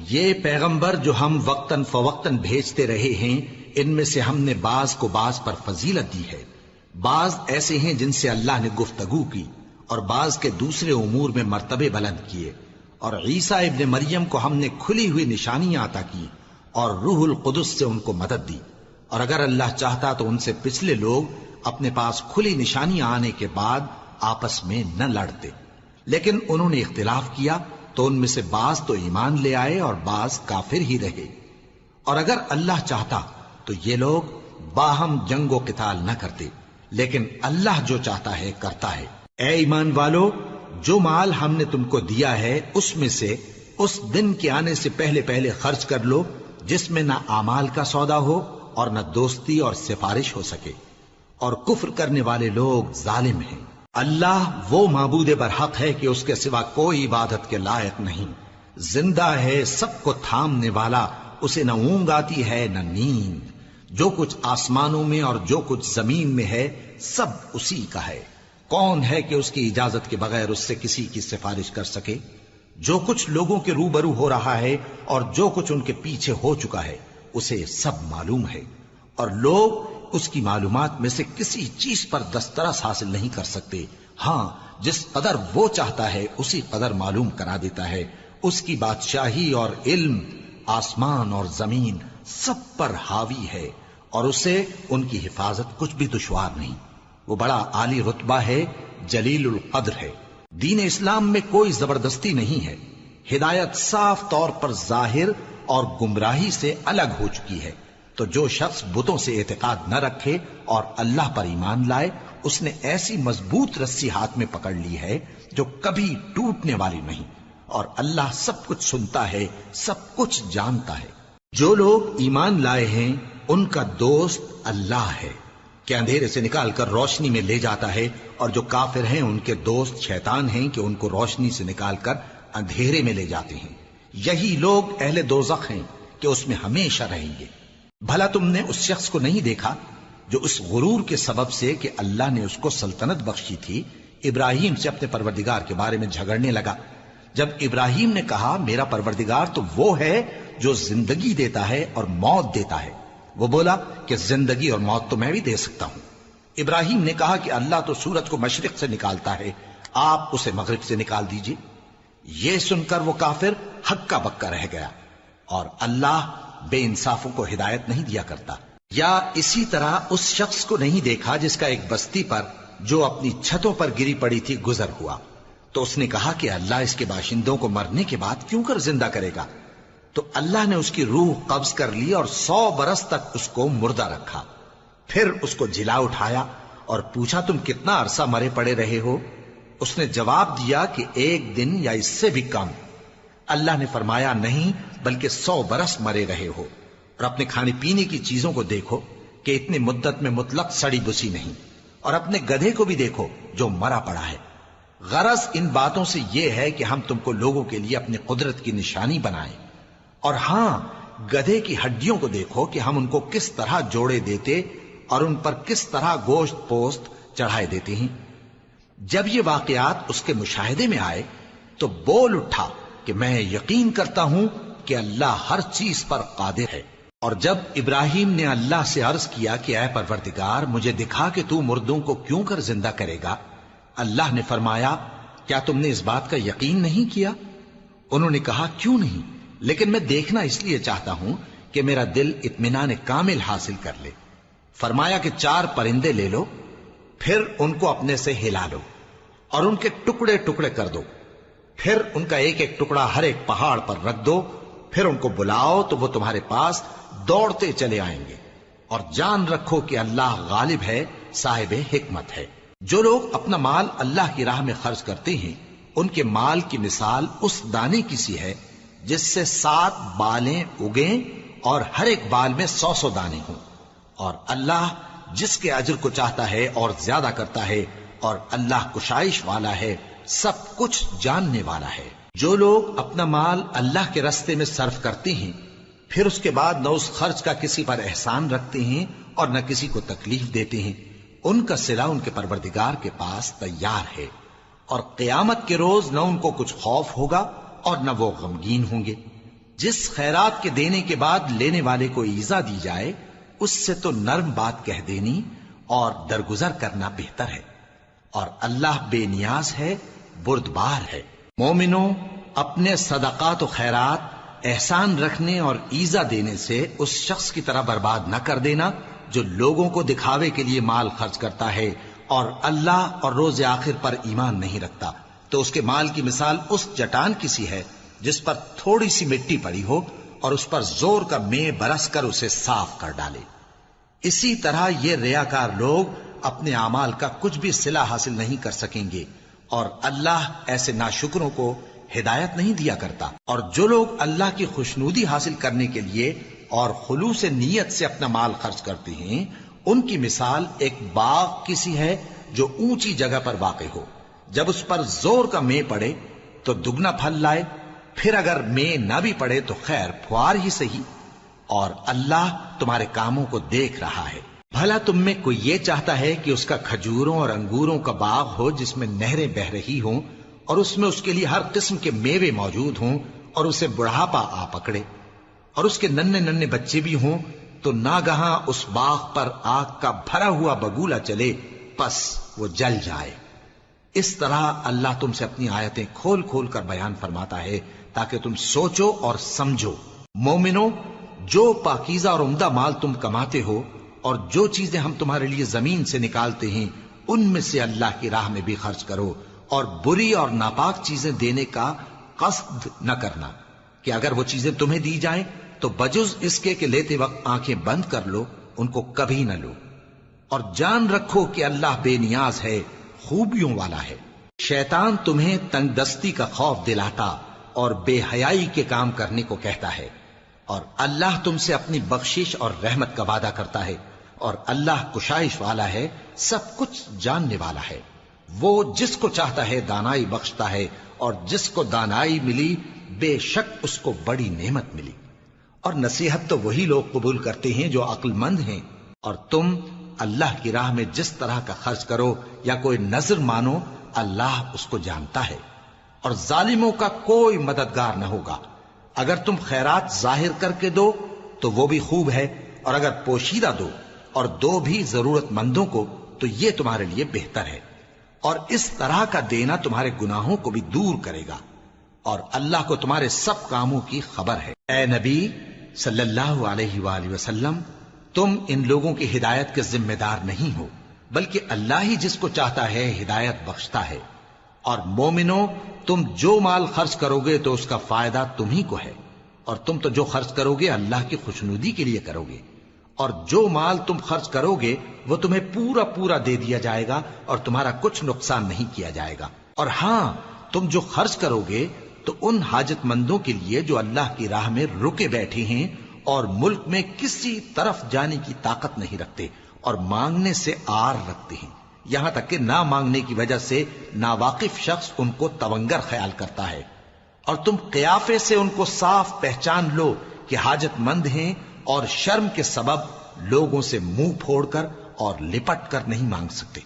یہ پیغمبر جو ہم وقتاً فوقتاً بھیجتے رہے ہیں، ان میں سے ہم نے بعض کو بعض پر فضیلت دی ہے۔ بعض ایسے ہیں جن سے اللہ نے گفتگو کی، اور بعض کے دوسرے امور میں مرتبے بلند کیے، اور عیسیٰ ابن مریم کو ہم نے کھلی ہوئی نشانیاں عطا کی، اور روح القدس سے ان کو مدد دی۔ اور اگر اللہ چاہتا تو ان سے پچھلے لوگ اپنے پاس کھلی نشانیاں آنے کے بعد آپس میں نہ لڑتے، لیکن انہوں نے اختلاف کیا تو ان میں سے بعض تو ایمان لے آئے اور بعض کافر ہی رہے۔ اور اگر اللہ چاہتا تو یہ لوگ باہم جنگ و قتال نہ کرتے، لیکن اللہ جو چاہتا ہے کرتا ہے۔ اے ایمان والو، جو مال ہم نے تم کو دیا ہے اس میں سے اس دن کے آنے سے پہلے پہلے خرچ کر لو جس میں نہ اعمال کا سودا ہو اور نہ دوستی اور سفارش ہو سکے، اور کفر کرنے والے لوگ ظالم ہیں۔ اللہ وہ معبود برحق ہے کہ اس کے سوا کوئی عبادت کے لائق نہیں، زندہ ہے، سب کو تھامنے والا، اسے نہ اونگ آتی ہے نہ نیند۔ جو کچھ آسمانوں میں اور جو کچھ زمین میں ہے سب اسی کا ہے۔ کون ہے کہ اس کی اجازت کے بغیر اس سے کسی کی سفارش کر سکے؟ جو کچھ لوگوں کے روبرو ہو رہا ہے اور جو کچھ ان کے پیچھے ہو چکا ہے اسے سب معلوم ہے، اور لوگ اس کی معلومات میں سے کسی چیز پر دسترس حاصل نہیں کر سکتے۔ ہاں، جس قدر وہ چاہتا ہے اسی قدر معلوم کرا دیتا ہے۔ اس کی بادشاہی اور علم آسمان اور زمین سب پر حاوی ہے، اور اسے ان کی حفاظت کچھ بھی دشوار نہیں۔ وہ بڑا عالی رتبہ ہے، جلیل القدر ہے۔ دین اسلام میں کوئی زبردستی نہیں ہے، ہدایت صاف طور پر ظاہر اور گمراہی سے الگ ہو چکی ہے۔ تو جو شخص بتوں سے اعتقاد نہ رکھے اور اللہ پر ایمان لائے، اس نے ایسی مضبوط رسی ہاتھ میں پکڑ لی ہے جو کبھی ٹوٹنے والی نہیں، اور اللہ سب کچھ سنتا ہے، سب کچھ جانتا ہے۔ جو لوگ ایمان لائے ہیں ان کا دوست اللہ ہے کہ اندھیرے سے نکال کر روشنی میں لے جاتا ہے، اور جو کافر ہیں ان کے دوست شیطان ہیں کہ ان کو روشنی سے نکال کر اندھیرے میں لے جاتے ہیں۔ یہی لوگ اہل دوزخ ہیں کہ اس میں ہمیشہ رہیں گے۔ بھلا تم نے اس شخص کو نہیں دیکھا جو اس غرور کے سبب سے کہ اللہ نے اس کو سلطنت بخشی تھی، ابراہیم سے اپنے پروردگار کے بارے میں جھگڑنے لگا؟ جب ابراہیم نے کہا میرا پروردگار تو وہ ہے جو زندگی دیتا ہے اور موت دیتا ہے، وہ بولا کہ زندگی اور موت تو میں بھی دے سکتا ہوں۔ ابراہیم نے کہا کہ اللہ تو سورج کو مشرق سے نکالتا ہے، آپ اسے مغرب سے نکال دیجئے۔ یہ سن کر وہ کافر ہکا بکا رہ گیا، اور اللہ بے انصافوں کو ہدایت نہیں دیا کرتا۔ یا اسی طرح اس شخص کو نہیں دیکھا جس کا ایک بستی پر جو اپنی چھتوں پر گری پڑی تھی گزر ہوا، تو اس نے کہا کہ اللہ اس کے باشندوں کو مرنے کے بعد کیوں کر زندہ کرے گا؟ تو اللہ نے اس کی روح قبض کر لی اور 100 برس تک اس کو مردہ رکھا۔ پھر اس کو جلا اٹھایا اور پوچھا تم کتنا عرصہ مرے پڑے رہے ہو؟ اس نے جواب دیا کہ 1 دن یا اس سے بھی کم۔ اللہ نے فرمایا نہیں، بلکہ 100 برس مرے رہے ہو، اور اپنے کھانے پینے کی چیزوں کو دیکھو کہ اتنی مدت میں مطلق سڑی بسی نہیں، اور اپنے گدھے کو بھی دیکھو جو مرا پڑا ہے۔ غرض ان باتوں سے یہ ہے کہ ہم تم کو لوگوں کے لیے اپنی قدرت کی نشانی بنائیں، اور ہاں، گدھے کی ہڈیوں کو دیکھو کہ ہم ان کو کس طرح جوڑے دیتے اور ان پر کس طرح گوشت پوست چڑھائے دیتے ہیں۔ جب یہ واقعات اس کے مشاہدے میں آئے تو بول اٹھا کہ میں یقین کرتا ہوں کہ اللہ ہر چیز پر قادر ہے۔ اور جب ابراہیم نے اللہ سے عرض کیا کہ اے پروردگار مجھے دکھا کہ تو مردوں کو کیوں کر زندہ کرے گا، اللہ نے فرمایا کیا تم نے اس بات کا یقین نہیں کیا؟ انہوں نے کہا کیوں نہیں، لیکن میں دیکھنا اس لیے چاہتا ہوں کہ میرا دل اطمینان کامل حاصل کر لے۔ فرمایا کہ 4 پرندے لے لو، پھر ان کو اپنے سے ہلا لو اور ان کے ٹکڑے ٹکڑے کر دو، پھر ان کا ایک ایک ٹکڑا ہر ایک پہاڑ پر رکھ دو، پھر ان کو بلاؤ تو وہ تمہارے پاس دوڑتے چلے آئیں گے، اور جان رکھو کہ اللہ غالب ہے، صاحب حکمت ہے۔ جو لوگ اپنا مال اللہ کی راہ میں خرچ کرتے ہیں ان کے مال کی مثال اس دانے کی سی ہے جس سے 7 بالیں اگیں اور ہر ایک بال میں 100 دانے ہوں، اور اللہ جس کے اجر کو چاہتا ہے اور زیادہ کرتا ہے، اور اللہ کشائش والا ہے، سب کچھ جاننے والا ہے۔ جو لوگ اپنا مال اللہ کے راستے میں صرف کرتے ہیں پھر اس کے بعد نہ اس خرچ کا کسی پر احسان رکھتے ہیں اور نہ کسی کو تکلیف دیتے ہیں، ان کا صلہ ان کے پروردگار کے پاس تیار ہے، اور قیامت کے روز نہ ان کو کچھ خوف ہوگا اور نہ وہ غمگین ہوں گے۔ جس خیرات کے دینے کے بعد لینے والے کو ایذا دی جائے اس سے تو نرم بات کہہ دینی اور درگزر کرنا بہتر ہے، اور اللہ بے نیاز ہے، بردبار ہے۔ مومنوں، اپنے صدقات و خیرات احسان رکھنے اور ایذا دینے سے اس شخص کی طرح برباد نہ کر دینا جو لوگوں کو دکھاوے کے لیے مال خرچ کرتا ہے اور اللہ اور روز آخر پر ایمان نہیں رکھتا، تو اس کے مال کی مثال اس چٹان کی سی ہے جس پر تھوڑی سی مٹی پڑی ہو اور اس پر زور کا مے برس کر اسے صاف کر ڈالے۔ اسی طرح یہ ریاکار لوگ اپنے اعمال کا کچھ بھی صلہ حاصل نہیں کر سکیں گے، اور اللہ ایسے ناشکروں کو ہدایت نہیں دیا کرتا۔ اور جو لوگ اللہ کی خوشنودی حاصل کرنے کے لیے اور خلوص نیت سے اپنا مال خرچ کرتے ہیں، ان کی مثال ایک باغ کی سی ہے جو اونچی جگہ پر واقع ہو، جب اس پر زور کا مے پڑے تو دگنا پھل لائے، پھر اگر مے نہ بھی پڑے تو خیر پھوار ہی صحیح، اور اللہ تمہارے کاموں کو دیکھ رہا ہے۔ بھلا تم میں کوئی یہ چاہتا ہے کہ اس کا کھجوروں اور انگوروں کا باغ ہو جس میں نہریں بہ رہی ہوں اور اس میں اس کے لیے ہر قسم کے میوے موجود ہوں، اور اسے بڑھاپا آ پکڑے اور اس کے ننھے ننھے بچے بھی ہوں، تو ناگہاں اس باغ پر آگ کا بھرا ہوا بگولا چلے، پس وہ جل جائے۔ اس طرح اللہ تم سے اپنی آیتیں کھول کھول کر بیان فرماتا ہے تاکہ تم سوچو اور سمجھو۔ مومنو، جو پاکیزہ اور عمدہ مال تم کماتے ہو اور جو چیزیں ہم تمہارے لیے زمین سے نکالتے ہیں ان میں سے اللہ کی راہ میں بھی خرچ کرو، اور بری اور ناپاک چیزیں دینے کا قصد نہ کرنا کہ اگر وہ چیزیں تمہیں دی جائیں تو بجز اس کے کہ لیتے وقت آنکھیں بند کر لو، ان کو کبھی نہ لو، اور جان رکھو کہ اللہ بے نیاز ہے، خوبیوں والا ہے۔ شیطان تمہیں تنگ دستی کا خوف دلاتا اور بے حیائی کے کام کرنے کو کہتا ہے، اور اللہ تم سے اپنی بخشش اور رحمت کا وعدہ کرتا ہے، اور اللہ کشائش والا ہے، سب کچھ جاننے والا ہے۔ وہ جس کو چاہتا ہے دانائی بخشتا ہے، اور جس کو دانائی ملی بے شک اس کو بڑی نعمت ملی۔ اور نصیحت تو وہی لوگ قبول کرتے ہیں جو عقل مند ہیں، اور تم اللہ کی راہ میں جس طرح کا خرچ کرو یا کوئی نذر مانو، اللہ اس کو جانتا ہے، اور ظالموں کا کوئی مددگار نہ ہوگا۔ اگر تم خیرات ظاہر کر کے دو تو وہ بھی خوب ہے، اور اگر پوشیدہ دو اور دو بھی ضرورت مندوں کو تو یہ تمہارے لیے بہتر ہے، اور اس طرح کا دینا تمہارے گناہوں کو بھی دور کرے گا، اور اللہ کو تمہارے سب کاموں کی خبر ہے۔ اے نبی صلی اللہ علیہ وآلہ وسلم، تم ان لوگوں کی ہدایت کے ذمہ دار نہیں ہو، بلکہ اللہ ہی جس کو چاہتا ہے ہدایت بخشتا ہے۔ اور مومنو، تم جو مال خرچ کرو گے تو اس کا فائدہ تمہیں کو ہے، اور تم تو جو خرچ کرو گے اللہ کی خوشنودی کے لیے کرو گے، اور جو مال تم خرچ کرو گے وہ تمہیں پورا پورا دے دیا جائے گا اور تمہارا کچھ نقصان نہیں کیا جائے گا۔ اور ہاں، تم جو خرچ کرو گے تو ان حاجت مندوں کے لیے جو اللہ کی راہ میں رکے بیٹھے ہیں اور ملک میں کسی طرف جانے کی طاقت نہیں رکھتے اور مانگنے سے آر رکھتے ہیں، یہاں تک کہ نہ مانگنے کی وجہ سے ناواقف شخص ان کو تونگر خیال کرتا ہے، اور تم قیافے سے ان کو صاف پہچان لو کہ حاجت مند ہیں، اور شرم کے سبب لوگوں سے منہ پھوڑ کر اور لپٹ کر نہیں مانگ سکتے۔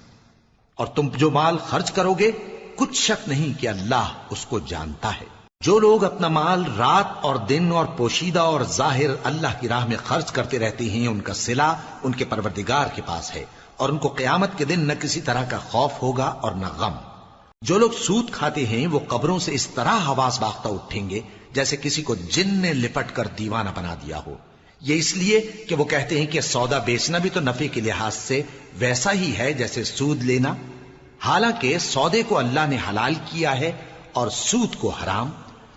اور تم جو مال خرچ کرو گے کچھ شک نہیں کہ اللہ اس کو جانتا ہے۔ جو لوگ اپنا مال رات اور دن اور پوشیدہ اور ظاہر اللہ کی راہ میں خرچ کرتے رہتے ہیں، ان کا صلہ ان کے پروردگار کے پاس ہے، اور ان کو قیامت کے دن نہ کسی طرح کا خوف ہوگا اور نہ غم۔ جو لوگ سود کھاتے ہیں وہ قبروں سے اس طرح حواس باختہ اٹھیں گے جیسے کسی کو جن نے لپٹ کر دیوانہ بنا دیا ہو، یہ اس لیے کہ وہ کہتے ہیں کہ سودا بیچنا بھی تو نفع کے لحاظ سے ویسا ہی ہے جیسے سود لینا، حالانکہ سودے کو اللہ نے حلال کیا ہے اور سود کو حرام۔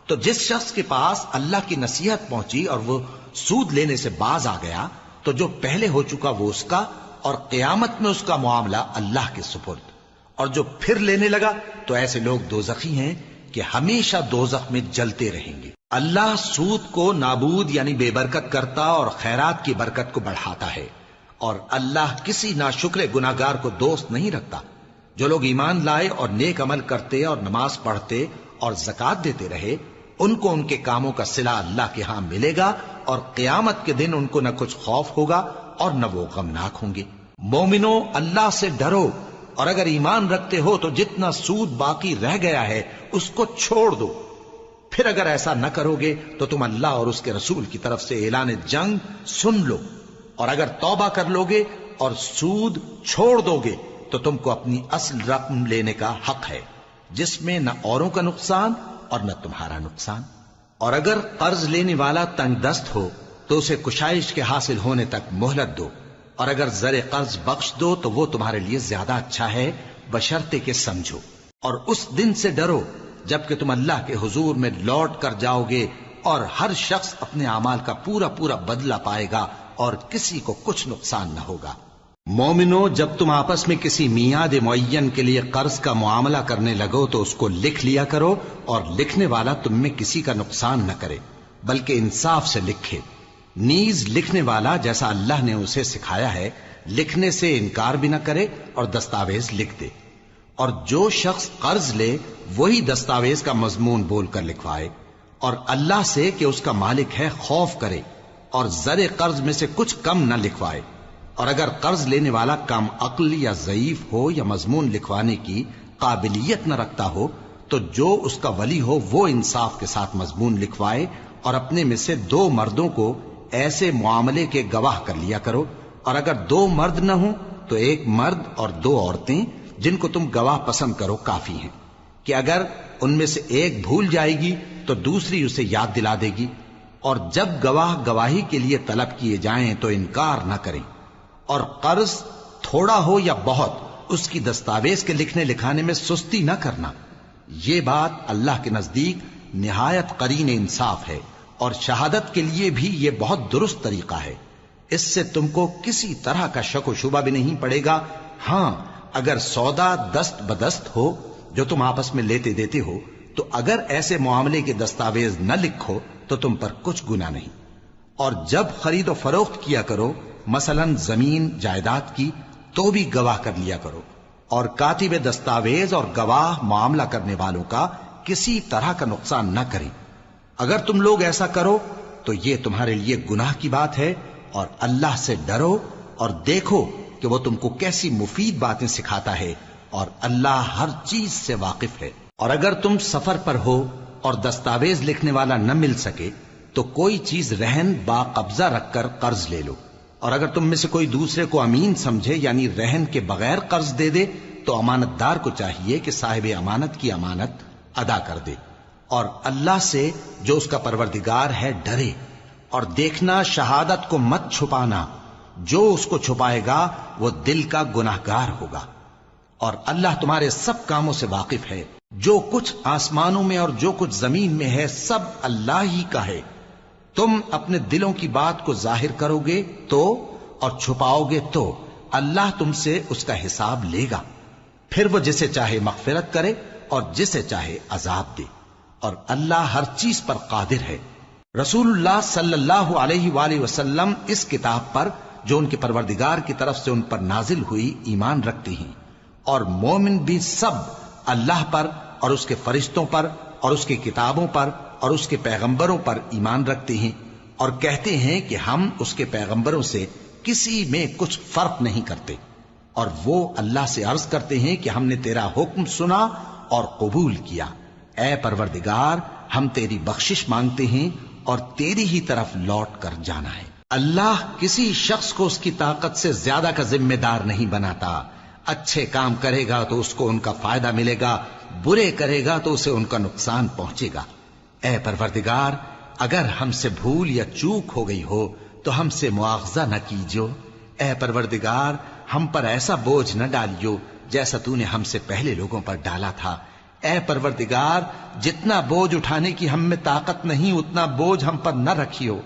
تو جس شخص کے پاس اللہ کی نصیحت پہنچی اور وہ سود لینے سے باز آ گیا تو جو پہلے ہو چکا وہ اس کا، اور قیامت میں اس کا معاملہ اللہ کے سپرد۔ اور جو پھر لینے لگا تو ایسے لوگ دوزخی ہیں کہ ہمیشہ دوزخ میں جلتے رہیں گے۔ اللہ سود کو نابود یعنی بے برکت کرتا اور خیرات کی برکت کو بڑھاتا ہے، اور اللہ کسی ناشکر گناہگار کو دوست نہیں رکھتا۔ جو لوگ ایمان لائے اور نیک عمل کرتے اور نماز پڑھتے اور زکوٰۃ دیتے رہے، ان کو ان کے کاموں کا صلہ اللہ کے ہاں ملے گا، اور قیامت کے دن ان کو نہ کچھ خوف ہوگا اور نہ وہ غمناک ہوں گے۔ مومنو، اللہ سے ڈرو، اور اگر ایمان رکھتے ہو تو جتنا سود باقی رہ گیا ہے اس کو چھوڑ دو، پھر اگر ایسا نہ کرو گے تو تم اللہ اور اس کے رسول کی طرف سے اعلان جنگ سن لو، اور اگر توبہ کر لو گے اور سود چھوڑ دو گے تو تم کو اپنی اصل رقم لینے کا حق ہے، جس میں نہ اوروں کا نقصان اور نہ تمہارا نقصان۔ اور اگر قرض لینے والا تنگ دست ہو تو اسے کشائش کے حاصل ہونے تک مہلت دو، اور اگر زر قرض بخش دو تو وہ تمہارے لیے زیادہ اچھا ہے، بشرطے کہ سمجھو۔ اور اس دن سے ڈرو جبکہ تم اللہ کے حضور میں لوٹ کر جاؤ گے، اور ہر شخص اپنے اعمال کا پورا پورا بدلہ پائے گا اور کسی کو کچھ نقصان نہ ہوگا۔ مومنو، جب تم آپس میں کسی میعاد معین کے لیے قرض کا معاملہ کرنے لگو تو اس کو لکھ لیا کرو، اور لکھنے والا تم میں کسی کا نقصان نہ کرے بلکہ انصاف سے لکھے۔ نیز لکھنے والا جیسا اللہ نے اسے سکھایا ہے لکھنے سے انکار بھی نہ کرے اور دستاویز لکھ دے، اور جو شخص قرض لے وہی دستاویز کا مضمون بول کر لکھوائے، اور اللہ سے کہ اس کا مالک ہے خوف کرے، اور زر قرض میں سے کچھ کم نہ لکھوائے۔ اور اگر قرض لینے والا کم عقل یا ضعیف ہو یا مضمون لکھوانے کی قابلیت نہ رکھتا ہو تو جو اس کا ولی ہو وہ انصاف کے ساتھ مضمون لکھوائے، اور اپنے میں سے 2 مردوں کو ایسے معاملے کے گواہ کر لیا کرو، اور اگر 2 مرد نہ ہوں تو 1 مرد اور 2 عورتیں جن کو تم گواہ پسند کرو کافی ہیں، کہ اگر ان میں سے ایک بھول جائے گی تو دوسری اسے یاد دلا دے گی، اور جب گواہ گواہی کے لیے طلب کیے جائیں تو انکار نہ کریں۔ اور قرض تھوڑا ہو یا بہت اس کی دستاویز کے لکھنے لکھانے میں سستی نہ کرنا، یہ بات اللہ کے نزدیک نہایت قرین انصاف ہے، اور شہادت کے لیے بھی یہ بہت درست طریقہ ہے۔ اس سے تم کو کسی طرح کا شک و شبہ بھی نہیں پڑے گا۔ ہاں، اگر سودا دست بدست ہو جو تم آپس میں لیتے دیتے ہو تو اگر ایسے معاملے کے دستاویز نہ لکھو تو تم پر کچھ گناہ نہیں۔ اور جب خرید و فروخت کیا کرو، مثلا زمین جائیداد کی، تو بھی گواہ کر لیا کرو، اور کاتب دستاویز اور گواہ معاملہ کرنے والوں کا کسی طرح کا نقصان نہ کریں۔ اگر تم لوگ ایسا کرو تو یہ تمہارے لیے گناہ کی بات ہے، اور اللہ سے ڈرو اور دیکھو کہ وہ تم کو کیسی مفید باتیں سکھاتا ہے، اور اللہ ہر چیز سے واقف ہے۔ اور اگر تم سفر پر ہو اور دستاویز لکھنے والا نہ مل سکے تو کوئی چیز رہن با قبضہ رکھ کر قرض لے لو، اور اگر تم میں سے کوئی دوسرے کو امین سمجھے یعنی رہن کے بغیر قرض دے دے تو امانت دار کو چاہیے کہ صاحب امانت کی امانت ادا کر دے، اور اللہ سے جو اس کا پروردگار ہے ڈرے، اور دیکھنا شہادت کو مت چھپانا، جو اس کو چھپائے گا وہ دل کا گناہگار ہوگا۔ اور اللہ تمہارے سب کاموں سے واقف ہے، جو کچھ آسمانوں میں اور جو کچھ زمین میں ہے سب اللہ ہی کا ہے۔ تم اپنے دلوں کی بات کو ظاہر کرو گے تو اور چھپاؤ گے تو اللہ تم سے اس کا حساب لے گا، پھر وہ جسے چاہے مغفرت کرے اور جسے چاہے عذاب دے، اور اللہ ہر چیز پر قادر ہے۔ رسول اللہ صلی اللہ علیہ وآلہ وسلم اس کتاب پر جو ان کے پروردگار کی طرف سے ان پر نازل ہوئی ایمان رکھتے ہیں، اور مومن بھی سب اللہ پر اور اس کے فرشتوں پر اور اس کی کتابوں پر اور اس کے پیغمبروں پر ایمان رکھتے ہیں، اور کہتے ہیں کہ ہم اس کے پیغمبروں سے کسی میں کچھ فرق نہیں کرتے، اور وہ اللہ سے عرض کرتے ہیں کہ ہم نے تیرا حکم سنا اور قبول کیا۔ اے پروردگار، ہم تیری بخشش مانگتے ہیں اور تیری ہی طرف لوٹ کر جانا ہے۔ اللہ کسی شخص کو اس کی طاقت سے زیادہ کا ذمہ دار نہیں بناتا۔ اچھے کام کرے گا تو اس کو ان کا فائدہ ملے گا، برے کرے گا تو اسے ان کا نقصان پہنچے گا۔ اے پروردگار، اگر ہم سے بھول یا چوک ہو گئی ہو تو ہم سے مواخذہ نہ کیجو۔ اے پروردگار، ہم پر ایسا بوجھ نہ ڈالیو جیسا تو نے ہم سے پہلے لوگوں پر ڈالا تھا۔ اے پروردگار، جتنا بوجھ اٹھانے کی ہم میں طاقت نہیں اتنا بوجھ ہم پر نہ رکھیو،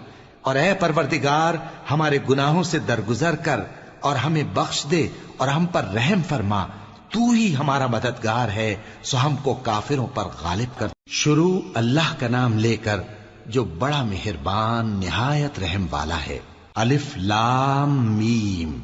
اور اے پروردگار، ہمارے گناہوں سے درگزر کر اور ہمیں بخش دے اور ہم پر رحم فرما، تو ہی ہمارا مددگار ہے، سو ہم کو کافروں پر غالب کر۔ شروع اللہ کا نام لے کر جو بڑا مہربان نہایت رحم والا ہے۔ الف لام میم۔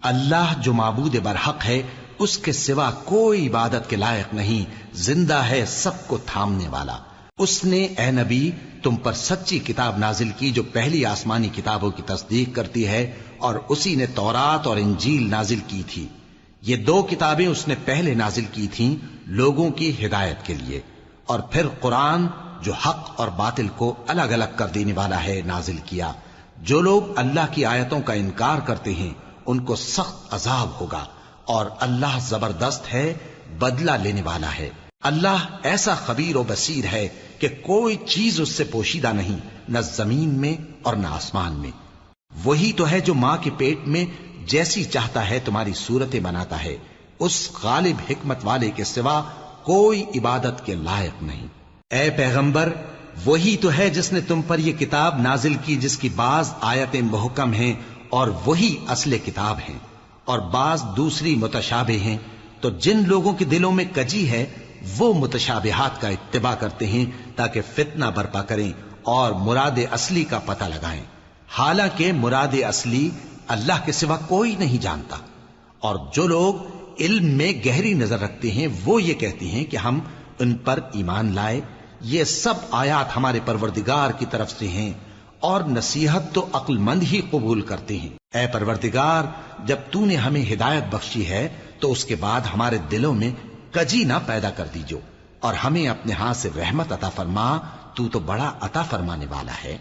اللہ جو معبود برحق ہے، اس کے سوا کوئی عبادت کے لائق نہیں، زندہ ہے، سب کو تھامنے والا۔ اس نے اے نبی تم پر سچی کتاب نازل کی جو پہلی آسمانی کتابوں کی تصدیق کرتی ہے، اور اسی نے تورات اور انجیل نازل کی تھی۔ یہ 2 کتابیں اس نے پہلے نازل کی تھیں لوگوں کی ہدایت کے لیے، اور پھر قرآن جو حق اور باطل کو الگ الگ کر دینے والا ہے نازل کیا۔ جو لوگ اللہ کی آیتوں کا انکار کرتے ہیں ان کو سخت عذاب ہوگا، اور اللہ زبردست ہے، بدلہ لینے والا ہے۔ اللہ ایسا خبیر و بصیر ہے کہ کوئی چیز اس سے پوشیدہ نہیں، نہ زمین میں اور نہ آسمان میں۔ وہی تو ہے جو ماں کے پیٹ میں جیسی چاہتا ہے تمہاری صورتیں بناتا ہے، اس غالب حکمت والے کے سوا کوئی عبادت کے لائق نہیں۔ اے پیغمبر، وہی تو ہے جس نے تم پر یہ کتاب نازل کی جس کی بعض آیتیں محکم ہیں اور وہی اصل کتاب ہیں، اور بعض دوسری متشابہ ہیں۔ تو جن لوگوں کے دلوں میں کجی ہے وہ متشابہات کا اتباع کرتے ہیں تاکہ فتنہ برپا کریں اور مراد اصلی کا پتہ لگائیں، حالانکہ مراد اصلی اللہ کے سوا کوئی نہیں جانتا۔ اور جو لوگ علم میں گہری نظر رکھتے ہیں وہ یہ کہتے ہیں کہ ہم ان پر ایمان لائے، یہ سب آیات ہمارے پروردگار کی طرف سے ہیں، اور نصیحت تو عقل مند ہی قبول کرتے ہیں۔ اے پروردگار، جب تو نے ہمیں ہدایت بخشی ہے تو اس کے بعد ہمارے دلوں میں کجی نہ پیدا کر دیجو، اور ہمیں اپنے ہاتھ سے رحمت عطا فرما، تو بڑا عطا فرمانے والا ہے۔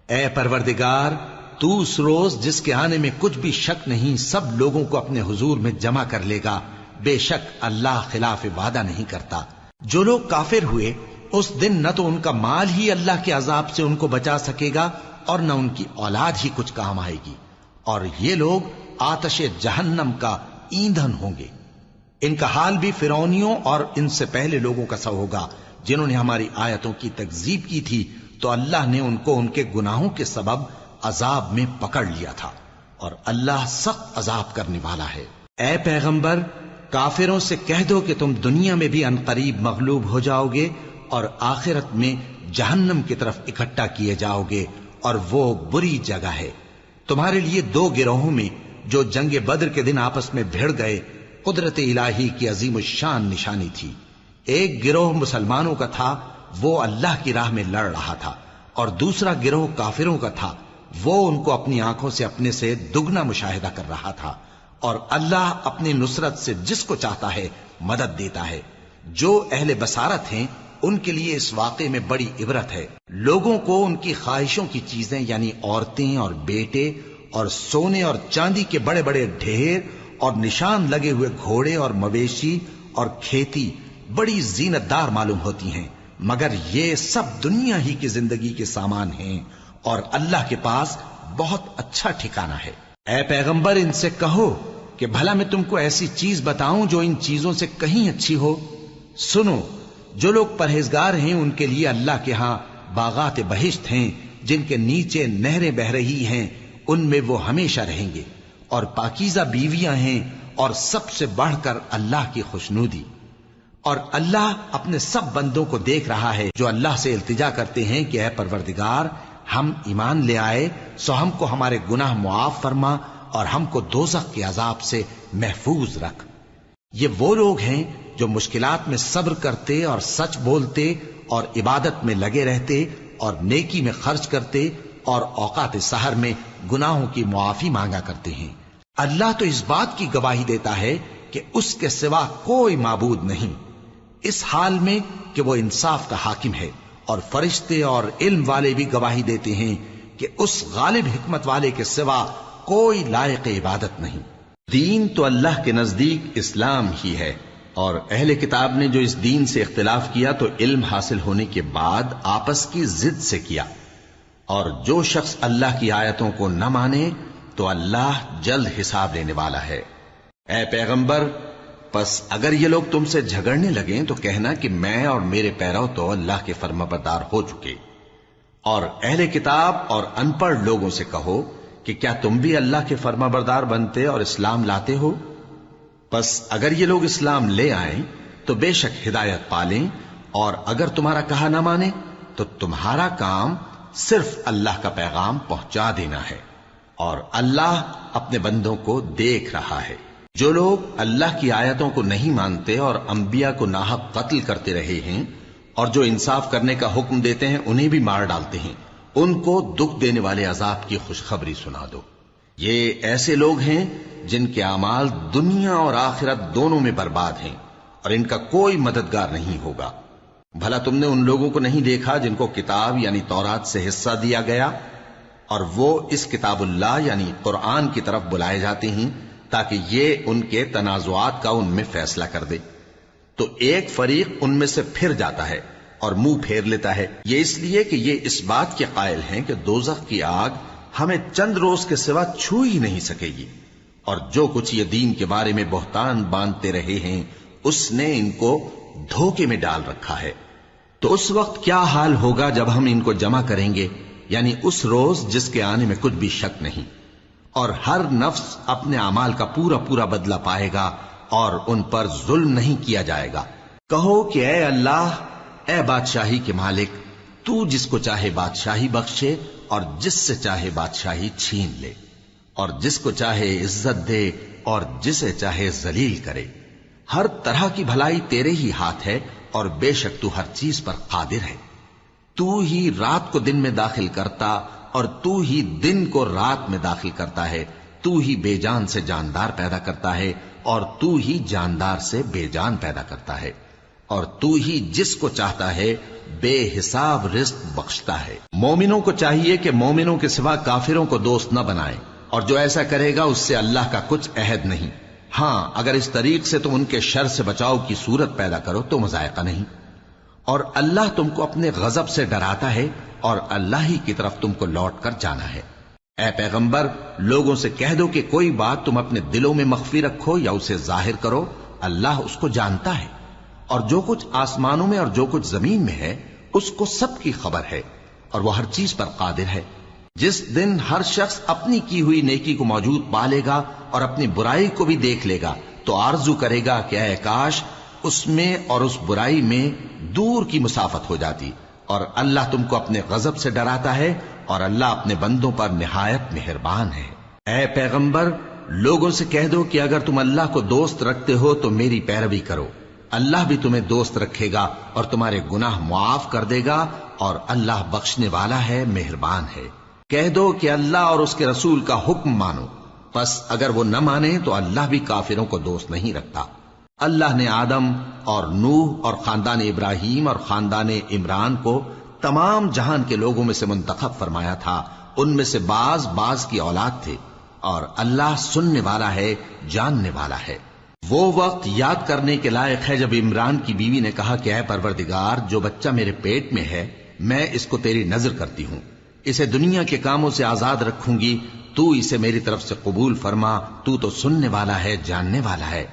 اے پروردگار، تو اس روز جس کے آنے میں کچھ بھی شک نہیں سب لوگوں کو اپنے حضور میں جمع کر لے گا، بے شک اللہ خلاف وعدہ نہیں کرتا۔ جو لوگ کافر ہوئے اس دن نہ تو ان کا مال ہی اللہ کے عذاب سے ان کو بچا سکے گا اور نہ ان کی اولاد ہی کچھ کام آئے گی، اور یہ لوگ آتش جہنم کا ایندھن ہوں گے۔ ان کا حال بھی فرعونیوں اور ان سے پہلے لوگوں کا سا ہوگا جنہوں نے ہماری آیتوں کی تکذیب کی تھی، تو اللہ نے ان کو ان کے گناہوں کے سبب عذاب میں پکڑ لیا تھا، اور اللہ سخت عذاب کرنے والا ہے۔ اے پیغمبر، کافروں سے کہہ دو کہ تم دنیا میں بھی عنقریب مغلوب ہو جاؤ گے اور آخرت میں جہنم کی طرف اکٹھا کیے جاؤ گے، اور وہ بری جگہ ہے۔ تمہارے لیے دو گروہوں میں جو جنگ بدر کے دن آپس میں بھڑ گئے قدرت الہی کی عظیم الشان نشانی تھی۔ ایک گروہ مسلمانوں کا تھا، وہ اللہ کی راہ میں لڑ رہا تھا، اور دوسرا گروہ کافروں کا تھا، وہ ان کو اپنی آنکھوں سے اپنے سے دگنا مشاہدہ کر رہا تھا۔ اور اللہ اپنی نصرت سے جس کو چاہتا ہے مدد دیتا ہے۔ جو اہل بصارت ہیں ان کے لیے اس واقعے میں بڑی عبرت ہے۔ لوگوں کو ان کی خواہشوں کی چیزیں یعنی عورتیں اور بیٹے اور سونے اور چاندی کے بڑے بڑے ڈھیر اور نشان لگے ہوئے گھوڑے اور مویشی اور کھیتی بڑی زینت دار معلوم ہوتی ہیں، مگر یہ سب دنیا ہی کی زندگی کے سامان ہیں، اور اللہ کے پاس بہت اچھا ٹھکانہ ہے۔ اے پیغمبر، ان سے کہو کہ بھلا میں تم کو ایسی چیز بتاؤں جو ان چیزوں سے کہیں اچھی ہو؟ سنو، جو لوگ پرہیزگار ہیں ان کے لیے اللہ کے ہاں باغات بہشت ہیں جن کے نیچے نہریں بہ رہی ہیں، ان میں وہ ہمیشہ رہیں گے، اور پاکیزہ بیویاں ہیں، اور سب سے بڑھ کر اللہ کی خوشنودی۔ اور اللہ اپنے سب بندوں کو دیکھ رہا ہے جو اللہ سے التجا کرتے ہیں کہ اے پروردگار، ہم ایمان لے آئے سو ہم کو ہمارے گناہ معاف فرما اور ہم کو دوزخ کے عذاب سے محفوظ رکھ۔ یہ وہ لوگ ہیں جو مشکلات میں صبر کرتے اور سچ بولتے اور عبادت میں لگے رہتے اور نیکی میں خرچ کرتے اور اوقات سحر میں گناہوں کی معافی مانگا کرتے ہیں۔ اللہ تو اس بات کی گواہی دیتا ہے کہ اس کے سوا کوئی معبود نہیں، اس حال میں کہ وہ انصاف کا حاکم ہے، اور فرشتے اور علم والے بھی گواہی دیتے ہیں کہ اس غالب حکمت والے کے سوا کوئی لائق عبادت نہیں۔ دین تو اللہ کے نزدیک اسلام ہی ہے، اور اہل کتاب نے جو اس دین سے اختلاف کیا تو علم حاصل ہونے کے بعد آپس کی ضد سے کیا، اور جو شخص اللہ کی آیتوں کو نہ مانے تو اللہ جلد حساب لینے والا ہے۔ اے پیغمبر، پس اگر یہ لوگ تم سے جھگڑنے لگیں تو کہنا کہ میں اور میرے پیرو تو اللہ کے فرمانبردار ہو چکے، اور اہل کتاب اور ان پڑھ لوگوں سے کہو کہ کیا تم بھی اللہ کے فرمانبردار بنتے اور اسلام لاتے ہو؟ پس اگر یہ لوگ اسلام لے آئیں تو بے شک ہدایت پالیں، اور اگر تمہارا کہا نہ مانے تو تمہارا کام صرف اللہ کا پیغام پہنچا دینا ہے، اور اللہ اپنے بندوں کو دیکھ رہا ہے۔ جو لوگ اللہ کی آیتوں کو نہیں مانتے اور انبیاء کو ناحق قتل کرتے رہے ہیں، اور جو انصاف کرنے کا حکم دیتے ہیں انہیں بھی مار ڈالتے ہیں، ان کو دکھ دینے والے عذاب کی خوشخبری سنا دو۔ یہ ایسے لوگ ہیں جن کے اعمال دنیا اور آخرت دونوں میں برباد ہیں، اور ان کا کوئی مددگار نہیں ہوگا۔ بھلا تم نے ان لوگوں کو نہیں دیکھا جن کو کتاب یعنی تورات سے حصہ دیا گیا اور وہ اس کتاب اللہ یعنی قرآن کی طرف بلائے جاتے ہیں تاکہ یہ ان کے تنازعات کا ان میں فیصلہ کر دے، تو ایک فریق ان میں سے پھر جاتا ہے اور منہ پھیر لیتا ہے، یہ اس لیے کہ یہ اس بات کے قائل ہیں کہ دوزخ کی آگ ہمیں چند روز کے سوا چھو ہی نہیں سکے گی، اور جو کچھ یہ دین کے بارے میں بہتان باندھتے رہے ہیں اس نے ان کو دھوکے میں ڈال رکھا ہے۔ تو اس وقت کیا حال ہوگا جب ہم ان کو جمع کریں گے، یعنی اس روز جس کے آنے میں کچھ بھی شک نہیں، اور ہر نفس اپنے اعمال کا پورا پورا بدلہ پائے گا اور ان پر ظلم نہیں کیا جائے گا۔ کہو کہ اے اللہ، اے بادشاہی کے مالک، تو جس کو چاہے بادشاہی بخشے اور جس سے چاہے بادشاہی چھین لے، اور جس کو چاہے عزت دے اور جسے چاہے ذلیل کرے۔ ہر طرح کی بھلائی تیرے ہی ہاتھ ہے اور بے شک تو ہر چیز پر قادر ہے۔ تو ہی رات کو دن میں داخل کرتا اور تو ہی دن کو رات میں داخل کرتا ہے، تو ہی بے جان سے جاندار پیدا کرتا ہے اور تو ہی جاندار سے بے جان پیدا کرتا ہے، اور تو ہی جس کو چاہتا ہے بے حساب رزق بخشتا ہے۔ مومنوں کو چاہیے کہ مومنوں کے سوا کافروں کو دوست نہ بنائیں، اور جو ایسا کرے گا اس سے اللہ کا کچھ عہد نہیں۔ ہاں، اگر اس طریق سے تم ان کے شر سے بچاؤ کی صورت پیدا کرو تو مذائقہ نہیں، اور اللہ تم کو اپنے غضب سے ڈراتا ہے اور اللہ ہی کی طرف تم کو لوٹ کر جانا ہے۔ اے پیغمبر، لوگوں سے کہہ دو کہ کوئی بات تم اپنے دلوں میں مخفی رکھو یا اسے ظاہر کرو، اللہ اس کو جانتا ہے، اور جو کچھ آسمانوں میں اور جو کچھ زمین میں ہے اس کو سب کی خبر ہے، اور وہ ہر چیز پر قادر ہے۔ جس دن ہر شخص اپنی کی ہوئی نیکی کو موجود پا لے گا اور اپنی برائی کو بھی دیکھ لے گا تو آرزو کرے گا کہ اے کاش اس میں اور اس برائی میں دور کی مسافت ہو جاتی، اور اللہ تم کو اپنے غضب سے ڈراتا ہے اور اللہ اپنے بندوں پر نہایت مہربان ہے۔ اے پیغمبر، لوگوں سے کہہ دو کہ اگر تم اللہ کو دوست رکھتے ہو تو میری پیروی کرو، اللہ بھی تمہیں دوست رکھے گا اور تمہارے گناہ معاف کر دے گا، اور اللہ بخشنے والا ہے، مہربان ہے۔ کہہ دو کہ اللہ اور اس کے رسول کا حکم مانو، پس اگر وہ نہ مانے تو اللہ بھی کافروں کو دوست نہیں رکھتا۔ اللہ نے آدم اور نوح اور خاندان ابراہیم اور خاندان عمران کو تمام جہان کے لوگوں میں سے منتخب فرمایا تھا، ان میں سے بعض بعض کی اولاد تھے، اور اللہ سننے والا ہے، جاننے والا ہے۔ وہ وقت یاد کرنے کے لائق ہے جب عمران کی بیوی نے کہا کہ اے پروردگار، جو بچہ میرے پیٹ میں ہے میں اس کو تیری نذر کرتی ہوں، اسے دنیا کے کاموں سے آزاد رکھوں گی، تو اسے میری طرف سے قبول فرما، تو سننے والا ہے، جاننے والا ہے۔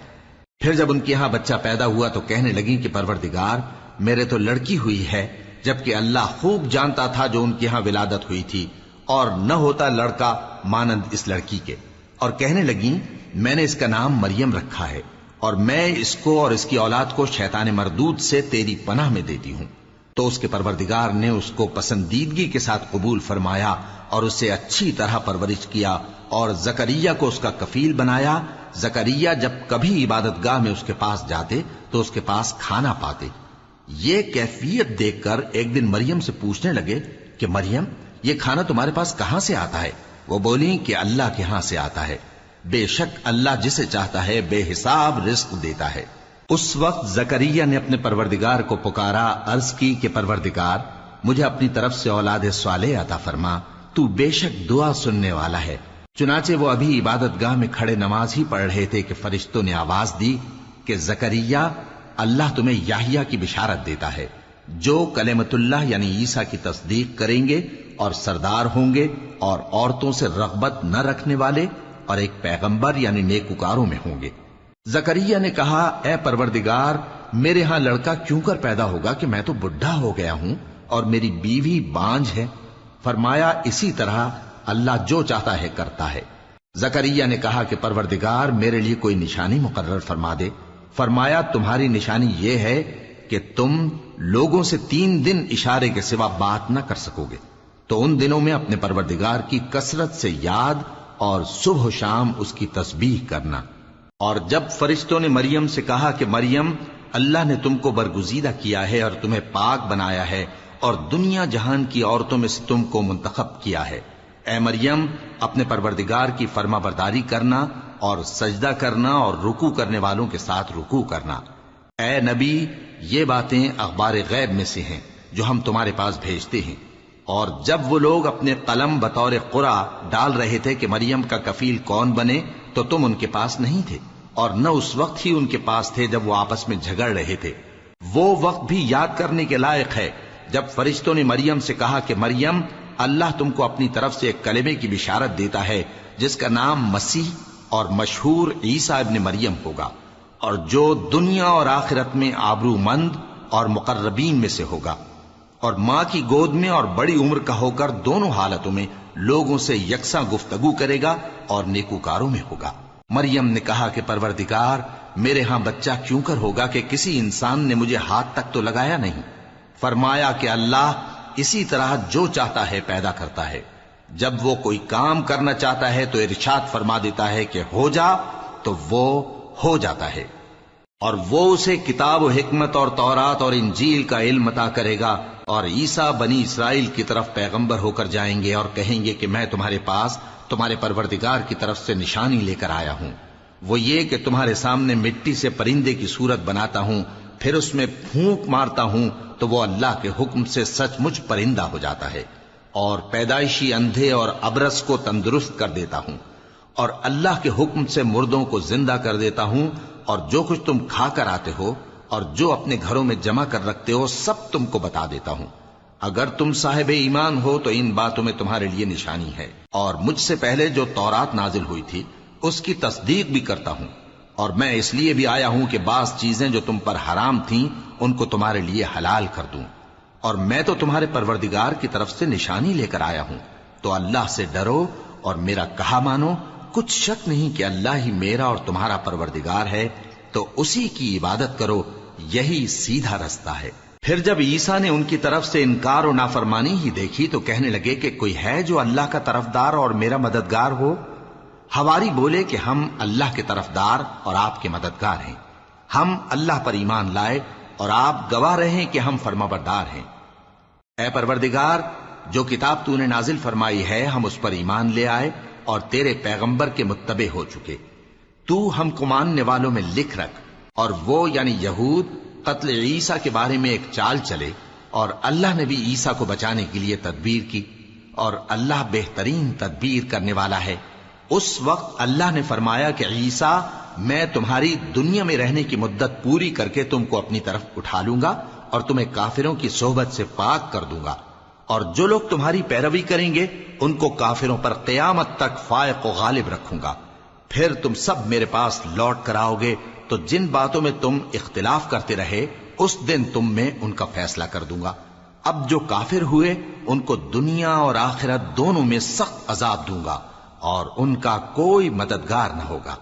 پھر جب ان کے ہاں بچہ پیدا ہوا تو کہنے لگی کہ پروردگار، میرے تو لڑکی ہوئی ہے، جبکہ اللہ خوب جانتا تھا جو ان کے ہاں ولادت ہوئی تھی، اور نہ ہوتا لڑکا مانند اس لڑکی کے، اور کہنے لگی میں نے اس کا نام مریم رکھا ہے، اور میں اس کو اور اس کی اولاد کو شیطان مردود سے تیری پناہ میں دیتی ہوں۔ تو اس کے پروردگار نے اس کو پسندیدگی کے ساتھ قبول فرمایا اور اسے اچھی طرح پرورش کیا، اور زکریا کو اس کا کفیل بنایا۔ زکریا جب کبھی عبادت گاہ میں اس کے پاس جاتے تو اس کے پاس کھانا پاتے۔ یہ کیفیت دیکھ کر ایک دن مریم سے پوچھنے لگے کہ مریم، یہ کھانا تمہارے پاس کہاں سے آتا ہے؟ وہ بولی کہ اللہ کے ہاں سے آتا ہے، بے شک اللہ جسے چاہتا ہے بے حساب رزق دیتا ہے۔ اس وقت زکریا نے اپنے پروردگار کو پکارا، عرض کی کہ پروردگار، مجھے اپنی طرف سے اولاد صالح عطا فرما، تو بے شک دعا سننے والا ہے۔ چنانچہ وہ ابھی عبادت گاہ میں کھڑے نماز ہی پڑھ رہے تھے کہ فرشتوں نے آواز دی کہ زکریا، اللہ تمہیں یحییٰ کی بشارت دیتا ہے، جو کلمۃ اللہ یعنی عیسیٰ کی تصدیق کریں گے اور سردار ہوں گے اور عورتوں سے رغبت نہ رکھنے والے اور ایک پیغمبر یعنی نیکوکاروں میں ہوں گے۔ زکریا نے کہا، اے پروردگار، میرے ہاں لڑکا کیوں کر پیدا ہوگا کہ میں تو بڈھا ہو گیا ہوں اور میری بیوی بانجھ ہے؟ فرمایا اسی طرح اللہ جو چاہتا ہے کرتا ہے۔ زکریا نے کہا کہ پروردگار، میرے لیے کوئی نشانی مقرر فرما دے۔ فرمایا تمہاری نشانی یہ ہے کہ تم لوگوں سے 3 دن اشارے کے سوا بات نہ کر سکو گے، تو ان دنوں میں اپنے پروردگار کی کثرت سے یاد اور صبح و شام اس کی تسبیح کرنا۔ اور جب فرشتوں نے مریم سے کہا کہ مریم، اللہ نے تم کو برگزیدہ کیا ہے اور تمہیں پاک بنایا ہے اور دنیا جہان کی عورتوں میں سے تم کو منتخب کیا ہے، اے مریم اپنے پروردگار کی فرما برداری کرنا اور سجدہ کرنا اور رکوع کرنے والوں کے ساتھ رکوع کرنا۔ اے نبی، یہ باتیں اخبار غیب میں سے ہیں جو ہم تمہارے پاس بھیجتے ہیں۔ اور جب وہ لوگ اپنے قلم بطور قرعہ ڈال رہے تھے کہ مریم کا کفیل کون بنے، تو تم ان کے پاس نہیں تھے، اور نہ اس وقت ہی ان کے پاس تھے جب وہ آپس میں جھگڑ رہے تھے۔ وہ وقت بھی یاد کرنے کے لائق ہے جب فرشتوں نے مریم سے کہا کہ مریم، اللہ تم کو اپنی طرف سے ایک کلمے کی بشارت دیتا ہے جس کا نام مسیح اور مشہور عیسیٰ ابن مریم ہوگا، اور جو دنیا اور آخرت میں آبرو مند اور مقربین میں سے ہوگا، اور ماں کی گود میں اور بڑی عمر کا ہو کر دونوں حالتوں میں لوگوں سے یکساں گفتگو کرے گا اور نیکوکاروں میں ہوگا۔ مریم نے کہا کہ پروردگار، میرے ہاں بچہ کیوں کر ہوگا کہ کسی انسان نے مجھے ہاتھ تک تو لگایا نہیں۔ فرمایا کہ اللہ اسی طرح جو چاہتا ہے پیدا کرتا ہے، جب وہ کوئی کام کرنا چاہتا ہے تو ارشاد فرما دیتا ہے کہ ہو جا، تو وہ ہو جاتا ہے۔ اور وہ اسے کتاب و حکمت اور تورات اور انجیل کا علم عطا کرے گا، اور عیسیٰ بنی اسرائیل کی طرف پیغمبر ہو کر جائیں گے اور کہیں گے کہ میں تمہارے پاس تمہارے پروردگار کی طرف سے نشانی لے کر آیا ہوں، وہ یہ کہ تمہارے سامنے مٹی سے پرندے کی صورت بناتا ہوں، پھر اس میں پھونک مارتا ہوں تو وہ اللہ کے حکم سے سچ مچ پرندہ ہو جاتا ہے، اور پیدائشی اندھے اور ابرص کو تندرست کر دیتا ہوں، اور اللہ کے حکم سے مردوں کو زندہ کر دیتا ہوں، اور جو کچھ تم کھا کر آتے ہو اور جو اپنے گھروں میں جمع کر رکھتے ہو سب تم کو بتا دیتا ہوں۔ اگر تم صاحب ایمان ہو تو ان باتوں میں تمہارے لیے نشانی ہے، اور مجھ سے پہلے جو تورات نازل ہوئی تھی اس کی تصدیق بھی کرتا ہوں، اور میں اس لیے بھی آیا ہوں کہ بعض چیزیں جو تم پر حرام تھیں ان کو تمہارے لیے حلال کر دوں، اور میں تو تمہارے پروردگار کی طرف سے نشانی لے کر آیا ہوں۔ تو اللہ سے ڈرو اور میرا کہا مانو، کچھ شک نہیں کہ اللہ ہی میرا اور تمہارا پروردگار ہے، تو اسی کی عبادت کرو، یہی سیدھا رستہ ہے۔ پھر جب عیسیٰ نے ان کی طرف سے انکار و نافرمانی ہی دیکھی تو کہنے لگے کہ کوئی ہے جو اللہ کا طرفدار اور میرا مددگار ہو؟ حواری بولے کہ ہم اللہ کے طرفدار اور آپ کے مددگار ہیں، ہم اللہ پر ایمان لائے اور آپ گواہ رہیں کہ ہم فرمانبردار ہیں۔ اے پروردگار، جو کتاب تو نے نازل فرمائی ہے ہم اس پر ایمان لے آئے اور تیرے پیغمبر کے متبع ہو چکے، تو ہم کو ماننے والوں میں لکھ رکھ۔ اور وہ یعنی یہود قتل عیسیٰ کے بارے میں ایک چال چلے، اور اللہ نے بھی عیسیٰ کو بچانے کے لیے تدبیر کی، اور اللہ بہترین تدبیر کرنے والا ہے۔ اس وقت اللہ نے فرمایا کہ عیسیٰ، میں تمہاری دنیا میں رہنے کی مدت پوری کر کے تم کو اپنی طرف اٹھا لوں گا اور تمہیں کافروں کی صحبت سے پاک کر دوں گا، اور جو لوگ تمہاری پیروی کریں گے ان کو کافروں پر قیامت تک فائق و غالب رکھوں گا۔ پھر تم سب میرے پاس لوٹ کر آؤ گے تو جن باتوں میں تم اختلاف کرتے رہے اس دن تم میں ان کا فیصلہ کر دوں گا۔ اب جو کافر ہوئے ان کو دنیا اور آخرت دونوں میں سخت عذاب دوں گا، اور ان کا کوئی مددگار نہ ہوگا۔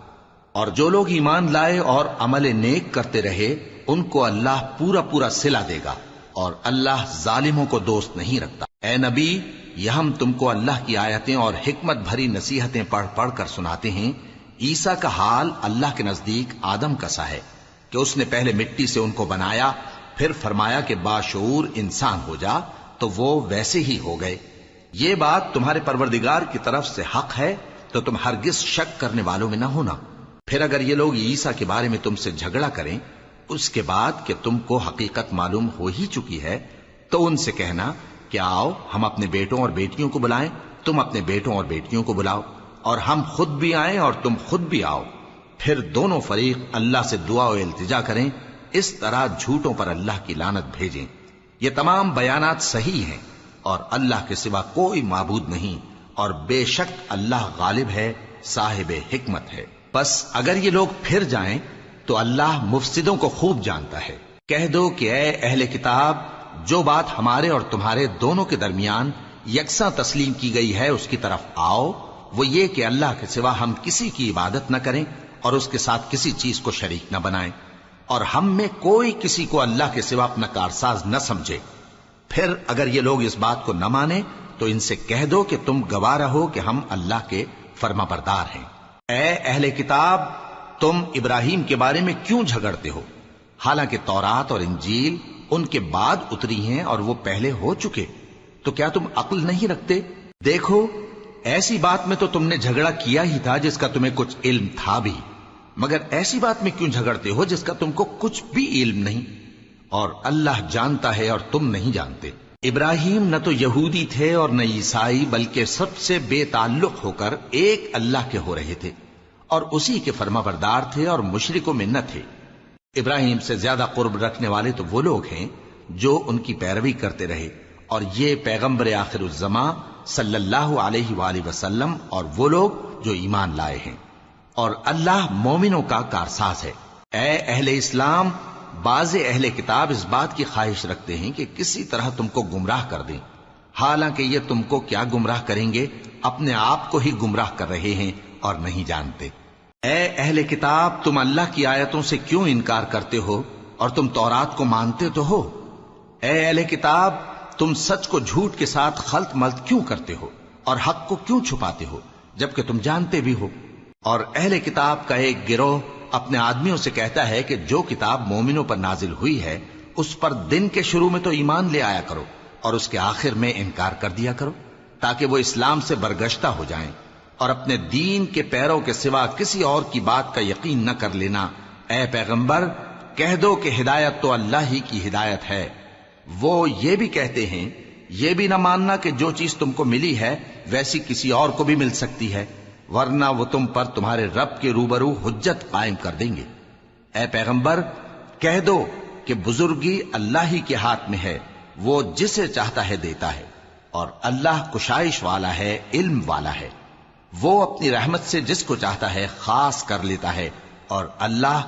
اور جو لوگ ایمان لائے اور عمل نیک کرتے رہے ان کو اللہ پورا پورا صلہ دے گا، اور اللہ ظالموں کو دوست نہیں رکھتا۔ اے نبی، یہ ہم تم کو اللہ کی آیتیں اور حکمت بھری نصیحتیں پڑھ پڑھ کر سناتے ہیں۔ عیسیٰ کا حال اللہ کے نزدیک آدم کا سا ہے کہ اس نے پہلے مٹی سے ان کو بنایا، پھر فرمایا کہ باشعور انسان ہو جا، تو وہ ویسے ہی ہو گئے۔ یہ بات تمہارے پروردگار کی طرف سے حق ہے، تو تم ہرگز شک کرنے والوں میں نہ ہونا۔ پھر اگر یہ لوگ عیسیٰ کے بارے میں تم سے جھگڑا کریں اس کے بعد کہ تم کو حقیقت معلوم ہو ہی چکی ہے، تو ان سے کہنا کہ آؤ ہم اپنے بیٹوں اور بیٹیوں کو بلائیں، تم اپنے بیٹوں اور بیٹیوں کو بلاؤ، اور ہم خود بھی آئیں اور تم خود بھی آؤ، پھر دونوں فریق اللہ سے دعا و التجا کریں، اس طرح جھوٹوں پر اللہ کی لعنت بھیجیں۔ یہ تمام بیانات صحیح ہیں، اور اللہ کے سوا کوئی معبود نہیں، اور بے شک اللہ غالب ہے، صاحب حکمت ہے۔ بس اگر یہ لوگ پھر جائیں تو اللہ مفسدوں کو خوب جانتا ہے۔ کہہ دو کہ اے اہل کتاب، جو بات ہمارے اور تمہارے دونوں کے درمیان یکساں تسلیم کی گئی ہے اس کی طرف آؤ، وہ یہ کہ اللہ کے سوا ہم کسی کی عبادت نہ کریں اور اس کے ساتھ کسی چیز کو شریک نہ بنائیں، اور ہم میں کوئی کسی کو اللہ کے سوا اپنا کارساز نہ سمجھے۔ پھر اگر یہ لوگ اس بات کو نہ مانیں تو ان سے کہہ دو کہ تم گواہ رہو کہ ہم اللہ کے فرما بردار ہیں۔ اے اہل کتاب، تم ابراہیم کے بارے میں کیوں جھگڑتے ہو؟ حالانکہ تورات اور انجیل ان کے بعد اتری ہیں اور وہ پہلے ہو چکے، تو کیا تم عقل نہیں رکھتے؟ دیکھو، ایسی بات میں تو تم نے جھگڑا کیا ہی تھا جس کا تمہیں کچھ علم تھا بھی، مگر ایسی بات میں کیوں جھگڑتے ہو جس کا تم کو کچھ بھی علم نہیں؟ اور اللہ جانتا ہے اور تم نہیں جانتے۔ ابراہیم نہ تو یہودی تھے اور نہ عیسائی، بلکہ سب سے بے تعلق ہو کر ایک اللہ کے ہو رہے تھے اور اسی کے فرما بردار تھے اور مشرکوں میں نہ تھے۔ ابراہیم سے زیادہ قرب رکھنے والے تو وہ لوگ ہیں جو ان کی پیروی کرتے رہے، اور یہ پیغمبر آخر الزماں صلی اللہ علیہ وآلہ وسلم اور وہ لوگ جو ایمان لائے ہیں، اور اللہ مومنوں کا کارساز ہے۔ اے اہل اسلام، بعض اہل کتاب اس بات کی خواہش رکھتے ہیں کہ کسی طرح تم کو گمراہ کر دیں، حالانکہ یہ تم کو کیا گمراہ کریں گے، اپنے آپ کو ہی گمراہ کر رہے ہیں اور نہیں جانتے۔ اے اہل کتاب، تم اللہ کی آیتوں سے کیوں انکار کرتے ہو اور تم تورات کو مانتے تو ہو؟ اے اہل کتاب، تم سچ کو جھوٹ کے ساتھ خلط ملط کیوں کرتے ہو اور حق کو کیوں چھپاتے ہو جبکہ تم جانتے بھی ہو؟ اور اہل کتاب کا ایک گروہ اپنے آدمیوں سے کہتا ہے کہ جو کتاب مومنوں پر نازل ہوئی ہے اس پر دن کے شروع میں تو ایمان لے آیا کرو اور اس کے آخر میں انکار کر دیا کرو، تاکہ وہ اسلام سے برگشتہ ہو جائیں، اور اپنے دین کے پیروں کے سوا کسی اور کی بات کا یقین نہ کر لینا۔ اے پیغمبر، کہہ دو کہ ہدایت تو اللہ ہی کی ہدایت ہے۔ وہ یہ بھی کہتے ہیں، یہ بھی نہ ماننا کہ جو چیز تم کو ملی ہے ویسی کسی اور کو بھی مل سکتی ہے، ورنہ وہ تم پر تمہارے رب کے روبرو حجت قائم کر دیں گے۔ اے پیغمبر، کہہ دو کہ بزرگی اللہ ہی کے ہاتھ میں ہے، وہ جسے چاہتا ہے دیتا ہے، اور اللہ کشائش والا ہے، علم والا ہے۔ وہ اپنی رحمت سے جس کو چاہتا ہے خاص کر لیتا ہے، اور اللہ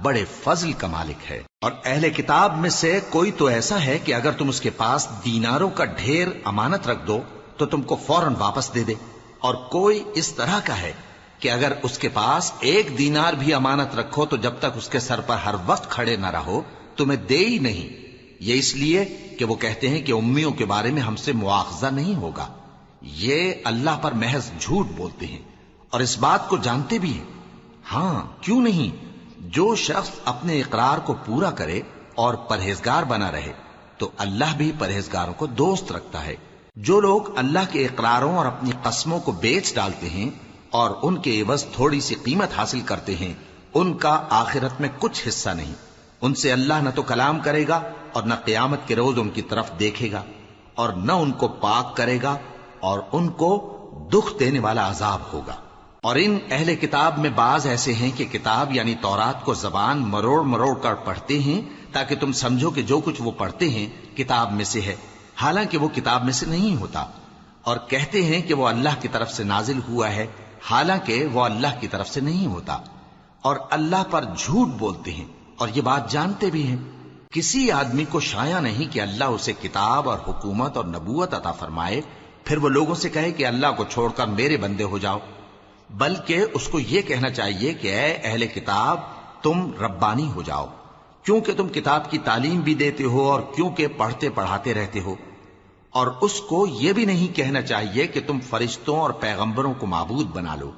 بڑے فضل کا مالک ہے۔ اور اہل کتاب میں سے کوئی تو ایسا ہے کہ اگر تم اس کے پاس دیناروں کا ڈھیر امانت رکھ دو تو تم کو فوراً واپس دے دے، اور کوئی اس طرح کا ہے کہ اگر اس کے پاس 1 دینار بھی امانت رکھو تو جب تک اس کے سر پر ہر وقت کھڑے نہ رہو تمہیں دے ہی نہیں۔ یہ اس لیے کہ وہ کہتے ہیں کہ امیوں کے بارے میں ہم سے مواخذہ نہیں ہوگا۔ یہ اللہ پر محض جھوٹ بولتے ہیں اور اس بات کو جانتے بھی ہیں۔ ہاں، کیوں نہیں، جو شخص اپنے اقرار کو پورا کرے اور پرہیزگار بنا رہے تو اللہ بھی پرہیزگاروں کو دوست رکھتا ہے۔ جو لوگ اللہ کے اقراروں اور اپنی قسموں کو بیچ ڈالتے ہیں اور ان کے عوض تھوڑی سی قیمت حاصل کرتے ہیں، ان کا آخرت میں کچھ حصہ نہیں۔ ان سے اللہ نہ تو کلام کرے گا اور نہ قیامت کے روز ان کی طرف دیکھے گا، اور نہ ان کو پاک کرے گا، اور ان کو دکھ دینے والا عذاب ہوگا۔ اور ان اہل کتاب میں بعض ایسے ہیں کہ کتاب یعنی تورات کو زبان مروڑ مروڑ کر پڑھتے ہیں تاکہ تم سمجھو کہ جو کچھ وہ پڑھتے ہیں کتاب میں سے ہے، حالانکہ وہ کتاب میں سے نہیں ہوتا، اور کہتے ہیں کہ وہ اللہ کی طرف سے نازل ہوا ہے، حالانکہ وہ اللہ کی طرف سے نہیں ہوتا، اور اللہ پر جھوٹ بولتے ہیں اور یہ بات جانتے بھی ہیں۔ کسی آدمی کو شایع نہیں کہ اللہ اسے کتاب اور حکومت اور نبوت عطا فرمائے پھر وہ لوگوں سے کہے کہ اللہ کو چھوڑ کر میرے بندے ہو جاؤ، بلکہ اس کو یہ کہنا چاہیے کہ اے اہل کتاب، تم ربانی ہو جاؤ، کیونکہ تم کتاب کی تعلیم بھی دیتے ہو اور کیونکہ پڑھتے پڑھاتے رہتے ہو۔ اور اس کو یہ بھی نہیں کہنا چاہیے کہ تم فرشتوں اور پیغمبروں کو معبود بنا لو۔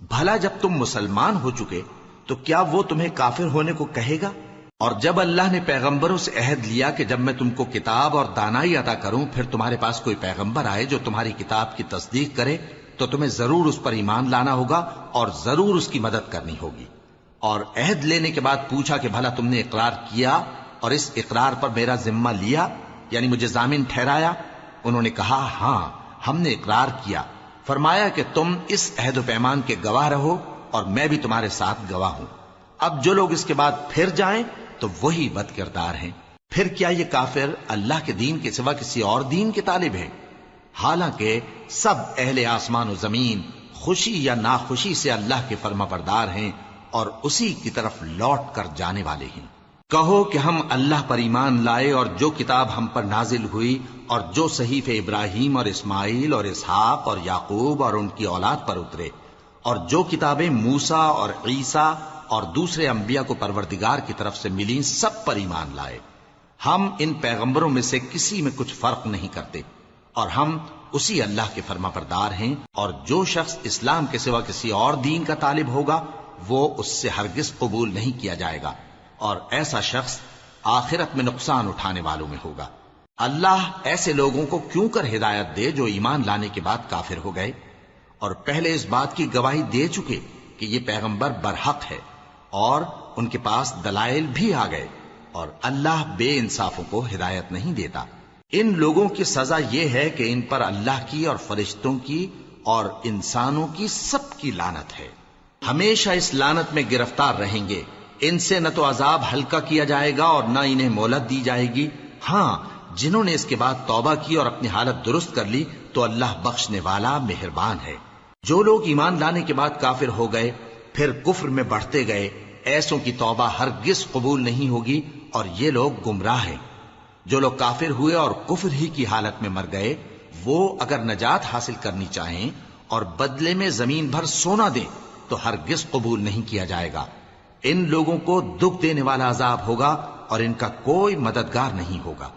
بھلا جب تم مسلمان ہو چکے تو کیا وہ تمہیں کافر ہونے کو کہے گا؟ اور جب اللہ نے پیغمبروں سے عہد لیا کہ جب میں تم کو کتاب اور دانائی عطا کروں پھر تمہارے پاس کوئی پیغمبر آئے جو تمہاری کتاب کی تصدیق کرے تو تمہیں ضرور اس پر ایمان لانا ہوگا اور ضرور اس کی مدد کرنی ہوگی۔ اور عہد لینے کے بعد پوچھا کہ بھلا تم نے اقرار کیا اور اس اقرار پر میرا ذمہ لیا، یعنی مجھے ضامن ٹھہرایا؟ انہوں نے کہا ہاں، ہم نے اقرار کیا۔ فرمایا کہ تم اس عہد و پیمان کے گواہ رہو اور میں بھی تمہارے ساتھ گواہ ہوں۔ اب جو لوگ اس کے بعد پھر جائیں تو وہی بد کردار ہیں۔ پھر کیا یہ کافر اللہ کے دین کے سوا کسی اور دین کے طالب ہیں؟ حالانکہ سب اہل آسمان و زمین خوشی یا ناخوشی سے اللہ کے فرما بردار ہیں اور اسی کی طرف لوٹ کر جانے والے ہیں۔ کہو کہ ہم اللہ پر ایمان لائے اور جو کتاب ہم پر نازل ہوئی اور جو صحیفے ابراہیم اور اسماعیل اور اسحاق اور یعقوب اور ان کی اولاد پر اترے، اور جو کتابیں موسیٰ اور عیسیٰ اور دوسرے انبیاء کو پروردگار کی طرف سے ملیں، سب پر ایمان لائے۔ ہم ان پیغمبروں میں سے کسی میں کچھ فرق نہیں کرتے، اور ہم اسی اللہ کے فرما بردار ہیں۔ اور جو شخص اسلام کے سوا کسی اور دین کا طالب ہوگا وہ اس سے ہرگز قبول نہیں کیا جائے گا، اور ایسا شخص آخرت میں نقصان اٹھانے والوں میں ہوگا۔ اللہ ایسے لوگوں کو کیوں کر ہدایت دے جو ایمان لانے کے بعد کافر ہو گئے اور پہلے اس بات کی گواہی دے چکے کہ یہ پیغمبر برحق ہے اور ان کے پاس دلائل بھی آ گئے، اور اللہ بے انصافوں کو ہدایت نہیں دیتا۔ ان لوگوں کی سزا یہ ہے کہ ان پر اللہ کی اور فرشتوں کی اور انسانوں کی سب کی لعنت ہے، ہمیشہ اس لعنت میں گرفتار رہیں گے۔ ان سے نہ تو عذاب ہلکا کیا جائے گا اور نہ انہیں مہلت دی جائے گی۔ ہاں، جنہوں نے اس کے بعد توبہ کی اور اپنی حالت درست کر لی تو اللہ بخشنے والا مہربان ہے۔ جو لوگ ایمان لانے کے بعد کافر ہو گئے پھر کفر میں بڑھتے گئے، ایسوں کی توبہ ہرگز قبول نہیں ہوگی اور یہ لوگ گمراہ ہیں۔ جو لوگ کافر ہوئے اور کفر ہی کی حالت میں مر گئے، وہ اگر نجات حاصل کرنی چاہیں اور بدلے میں زمین بھر سونا دیں تو ہرگز قبول نہیں کیا جائے گا۔ ان لوگوں کو دکھ دینے والا عذاب ہوگا اور ان کا کوئی مددگار نہیں ہوگا۔